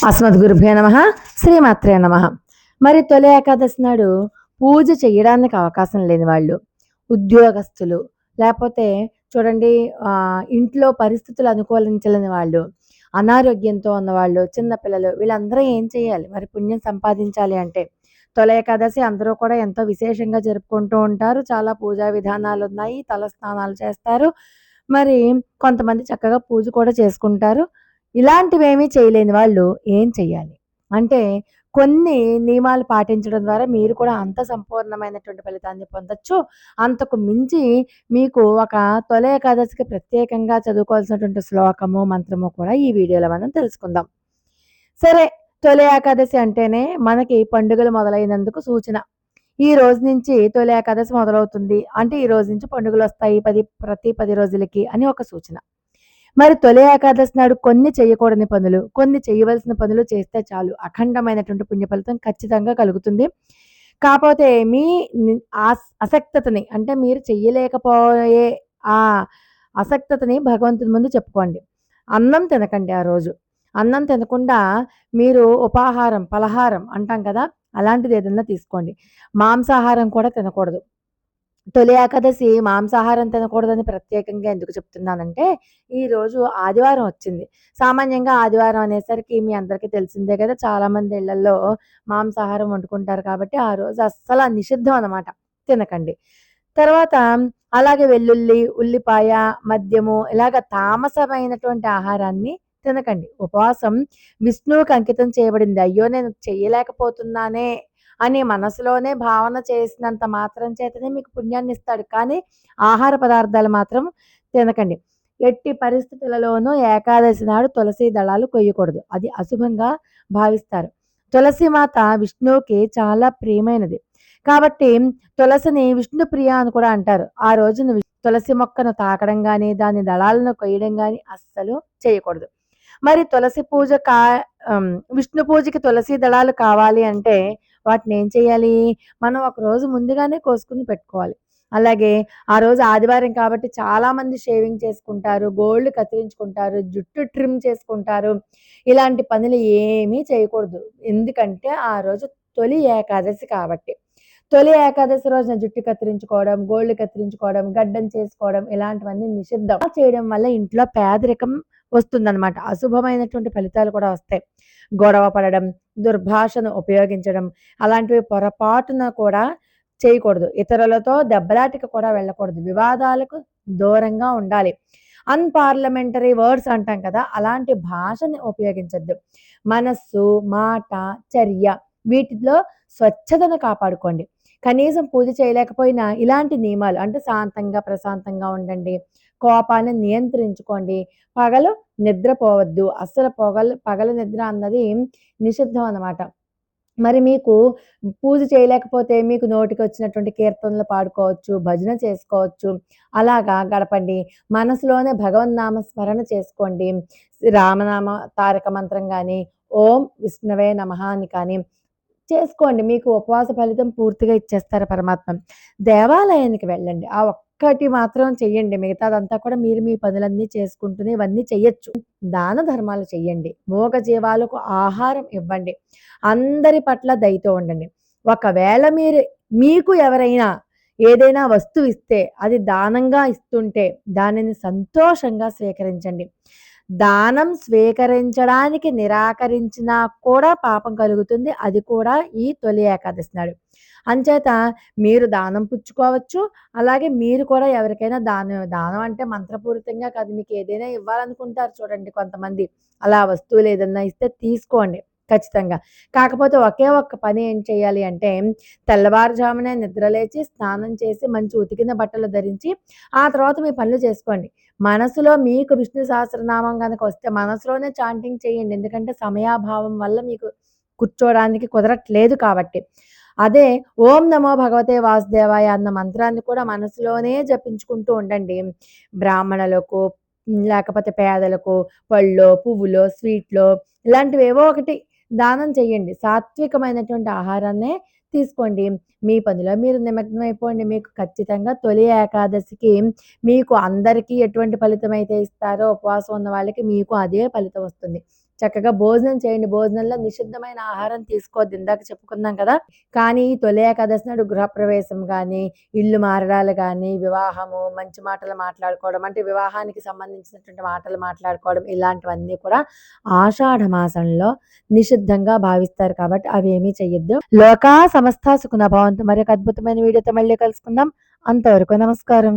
అస్మద్గురుభ్యో నమః. శ్రీమాత్రే నమః. మరి తొలి ఏకాదశి నాడు పూజ చేయడానికి అవకాశం లేని వాళ్ళు, ఉద్యోగస్తులు, లేపోతే చూడండి ఇంట్లో పరిస్థితులు అనుకూలించలేని వాళ్ళు, అనారోగ్యంతో ఉన్నవాళ్ళు, చిన్న పిల్లలు వీళ్ళందరూ ఏం చేయాలి? మరి పుణ్యం సంపాదించాలి అంటే తొలి ఏకాదశి అందరూ కూడా ఎంతో విశేషంగా జరుపుకుంటూ ఉంటారు. చాలా పూజా విధానాలున్నాయి. తలస్నానాలు చేస్తారు. మరి కొంతమంది చక్కగా పూజ కూడా చేసుకుంటారు. ఇలాంటివేమీ చేయలేని వాళ్ళు ఏం చెయ్యాలి? అంటే కొన్ని నియమాలు పాటించడం ద్వారా మీరు కూడా అంత సంపూర్ణమైనటువంటి ఫలితాన్ని పొందొచ్చు. అంతకు మించి మీకు ఒక తొలి ఏకాదశికి ప్రత్యేకంగా చదువుకోవాల్సినటువంటి శ్లోకము, మంత్రము కూడా ఈ వీడియోలో మనం తెలుసుకుందాం. సరే, తొలి ఏకాదశి అంటేనే మనకి పండుగలు మొదలైనందుకు సూచన. ఈ రోజు నుంచి తొలి ఏకాదశి మొదలవుతుంది. అంటే ఈ రోజు నుంచి పండుగలొస్తాయి ప్రతి 10 రోజులకి అని ఒక సూచన. మరి తొలి ఏకాదశి నాడు కొన్ని చేయకూడని పనులు, కొన్ని చేయవలసిన పనులు చేస్తే చాలు అఖండమైనటువంటి పుణ్య ఫలితం ఖచ్చితంగా కలుగుతుంది. కాపోతే మీ అసక్తతని అంటే మీరు చెయ్యలేకపోయే ఆ అసక్తతని భగవంతుని ముందు చెప్పుకోండి. అన్నం తినకండి ఆ రోజు. అన్నం తినకుండా మీరు ఉపాహారం, పలహారం అంటాం కదా! అలాంటిది ఏదన్నా తీసుకోండి. మాంసాహారం కూడా తినకూడదు. తొలి ఏకాదశి మాంసాహారం తినకూడదని ప్రత్యేకంగా ఎందుకు చెప్తున్నానంటే, ఈరోజు ఆదివారం వచ్చింది. సామాన్యంగా ఆదివారం అనేసరికి మీ అందరికీ తెలిసిందే కదా! చాలామంది ఇళ్లల్లో మాంసాహారం వండుకుంటారు కాబట్టి, ఆ రోజు అస్సల నిషిద్ధం అనమాట. తినకండి. తర్వాత అలాగే వెల్లుల్లి, ఉల్లిపాయ, మద్యము ఇలాగ తామసమైనటువంటి ఆహారాన్ని తినకండి. ఉపవాసం విష్ణువుకి అంకితం చేయబడింది. అయ్యో! నేను చెయ్యలేకపోతున్నానే అని మనసులోనే భావన చేసినంత మాత్రం చేతనే మీకు పుణ్యాన్నిస్తాడు. కానీ ఆహార పదార్థాలు మాత్రం తినకండి. ఎట్టి పరిస్థితులలోనూ ఏకాదశి నాడు తులసి దళాలు కొయ్యకూడదు. అది అశుభంగా భావిస్తారు. తులసి మాత విష్ణువుకి చాలా ప్రియమైనది. కాబట్టి తులసిని విష్ణు ప్రియ అని కూడా అంటారు. ఆ రోజున తులసి మొక్కను తాకడం గాని, దాని దళాలను కొయ్యడం గాని అస్సలు చేయకూడదు. మరి తులసి పూజ విష్ణు పూజకి తులసి దళాలు కావాలి అంటే వాటినేం చేయాలి? మనం ఒక రోజు ముందుగానే కోసుకొని పెట్టుకోవాలి. అలాగే ఆ రోజు ఆదివారం కాబట్టి చాలామంది షేవింగ్ చేసుకుంటారు, గోళ్ళు కత్తిరించుకుంటారు, జుట్టు ట్రిమ్ చేసుకుంటారు. ఇలాంటి పనులు ఏమీ చేయకూడదు. ఎందుకంటే ఆ రోజు తొలి ఏకాదశి కాబట్టి. తొలి ఏకాదశి రోజున జుట్టు కత్తిరించుకోవడం, గోళ్ళు కత్తిరించుకోవడం, గడ్డం చేసుకోవడం ఇలాంటివన్నీ నిషిద్ధం. అలా చేయడం వల్ల ఇంట్లో పేదరికం వస్తుందనమాట. అశుభమైనటువంటి ఫలితాలు కూడా వస్తాయి. గొడవ పడడం, దుర్భాషను ఉపయోగించడం అలాంటివి పొరపాటున కూడా చేయకూడదు. ఇతరులతో దెబ్బలాటకి కూడా వెళ్ళకూడదు. వివాదాలకు దూరంగా ఉండాలి. అన్‌పార్లమెంటరీ వర్డ్స్ అంటాం కదా! అలాంటి భాషని ఉపయోగించొద్దు. మనస్సు, మాట, చర్య వీటిలో స్వచ్ఛతను కాపాడుకోండి. కనీసం పూజ చేయలేకపోయినా ఇలాంటి నియమాలు అంటే శాంతంగా, ప్రశాంతంగా ఉండండి. కోపాన్ని నియంత్రించుకోండి. పగలు నిద్రపోవద్దు. అస్సలు పగలు నిద్ర అన్నది నిషిద్ధం అన్నమాట. మరి మీకు పూజ చేయలేకపోతే మీకు నోటికొచ్చినటువంటి కీర్తనలు పాడుకోవచ్చు, భజన చేసుకోవచ్చు. అలాగా గడపండి. మనసులోనే భగవన్నామ స్మరణ చేసుకోండి. రామనామ తారక మంత్రం గాని, ఓం విష్ణవే నమః అని కానీ చేసుకోండి. మీకు ఉపవాస ఫలితం పూర్తిగా ఇచ్చేస్తారు పరమాత్మ. దేవాలయానికి వెళ్ళండి. ఆ ఒక్కటి మాత్రం చెయ్యండి. మిగతాదంతా కూడా మీరు మీ పనులన్నీ చేసుకుంటూనే ఇవన్నీ చెయ్యొచ్చు. దాన ధర్మాలు చెయ్యండి. మూగ జీవాలకు ఆహారం ఇవ్వండి. అందరి పట్ల దయతో ఉండండి. ఒకవేళ మీకు ఎవరైనా ఏదైనా వస్తువు ఇస్తే అది దానంగా ఇస్తుంటే దానిని సంతోషంగా స్వీకరించండి. దానం స్వీకరించడానికి నిరాకరించినా కూడా పాపం కలుగుతుంది. అది కూడా ఈ తొలి ఏకాదశి నాడు. అంచేత మీరు దానం పుచ్చుకోవచ్చు. అలాగే మీరు కూడా ఎవరికైనా దానం అంటే మంత్రపూరితంగా కాదు. మీకు ఏదైనా ఇవ్వాలనుకుంటారు చూడండి కొంతమంది. అలా వస్తువులు ఏదన్నా ఇస్తే తీసుకోండి ఖచ్చితంగా. కాకపోతే ఒకే ఒక్క పని ఏం చేయాలి అంటే తెల్లవారుజామునే నిద్రలేచి, స్నానం చేసి, మంచి ఉతికిన బట్టలు ధరించి, ఆ తర్వాత మీ పనులు చేసుకోండి. మనసులో మీకు విష్ణు సహస్రనామం గనక వస్తే మనసులోనే చాంటింగ్ చేయండి. ఎందుకంటే సమయాభావం వల్ల మీకు కూర్చోడానికి కుదరట్లేదు కాబట్టి. అదే ఓం నమో భగవతే వాసుదేవాయ అన్న మంత్రాన్ని కూడా మనసులోనే జపించుకుంటూ ఉండండి. బ్రాహ్మణులకు, లేకపోతే పేదలకు పళ్ళో, పువ్వులో, స్వీట్లో ఇలాంటివేవో ఒకటి దానం చేయండి. సాత్వికమైనటువంటి ఆహారాన్నే తీసుకోండి. మీ పనిలో మీరు నిమగ్నమైపోండి. మీకు ఖచ్చితంగా తొలి ఏకాదశికి మీకు అందరికీ ఎటువంటి ఫలితమైతే ఇస్తారో ఉపవాసం ఉన్న వాళ్ళకి మీకు అదే ఫలితం వస్తుంది. చక్కగా భోజనం చేయండి. భోజనంలో నిషిద్ధమైన ఆహారం తీసుకోవద్దు. ఇందాక చెప్పుకున్నాం కదా! కానీ తొలి ఏకాదశి నాడు గృహప్రవేశం గానీ, ఇల్లు మారడాలు గానీ, వివాహము, మంచి మాటలు మాట్లాడుకోవడం అంటే వివాహానికి సంబంధించినటువంటి మాటలు మాట్లాడుకోవడం ఇలాంటివన్నీ కూడా ఆషాఢ మాసంలో నిషిద్ధంగా భావిస్తారు కాబట్టి అవేమీ చెయ్యొద్దు. లోకా సమస్తా సుఖినో భవంతు. మరొక అద్భుతమైన వీడియోతో మళ్ళీ కలుసుకుందాం. అంతవరకు నమస్కారం.